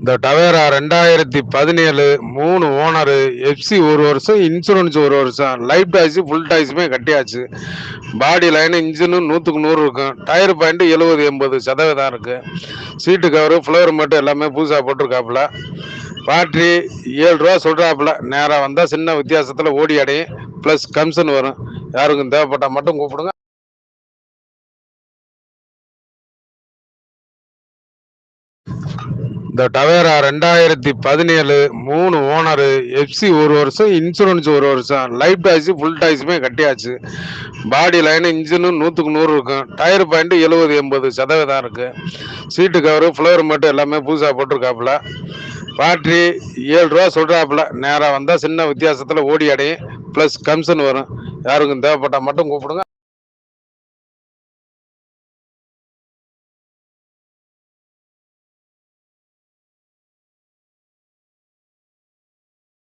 இந்த Tavera 2017 3 owner, FC 1 வருஷம், insurance 1 வருஷம், லைஃப் டாக்ஸி ஃபுல் டாக்ஸுமே கட்டியாச்சு. பாடி லைன் இன்ஜினும் 100க்கு 100 இருக்கும். டயர் பாயிண்ட் 70-80% இருக்கு. சீட்டு கவரு ஃப்ளோர் மட்டும் எல்லாமே புதுசாக போட்டிருக்காப்புல. பேட்டரி ரூ. 7 சொல்றாப்புல. நேராக வந்தால் சின்ன வித்தியாசத்தில் ஓடி அடையும். ப்ளஸ் கமிஷன் வரும். யாருக்கும் தேவைப்பட்டால் மட்டும் கூப்பிடுங்க. இந்த டவேரா 2017 3 ஓனரு, எஃப்சி 1 வருஷம், இன்சூரன்ஸ் 1 வருஷம், லைஃப் டாக்ஸி ஃபுல் டாக்ஸுமே கட்டியாச்சு. பாடி லைன் இன்ஜினும் 100க்கு 100 இருக்கும். டயர் பாயிண்ட் 70-80% இருக்கு. சீட்டு கவரு ஃப்ளோர் மட்டும் எல்லாமே புதுசாக போட்டிருக்காப்புல. பேட்டரி ரூ. 7 சொல்றாப்புல. நேராக வந்தால் சின்ன வித்தியாசத்தில் ஓடி அடையும். ப்ளஸ் கமிஷன் வரும். யாருக்கும் தேவைப்பட்டால் மட்டும் கூப்பிடுங்க.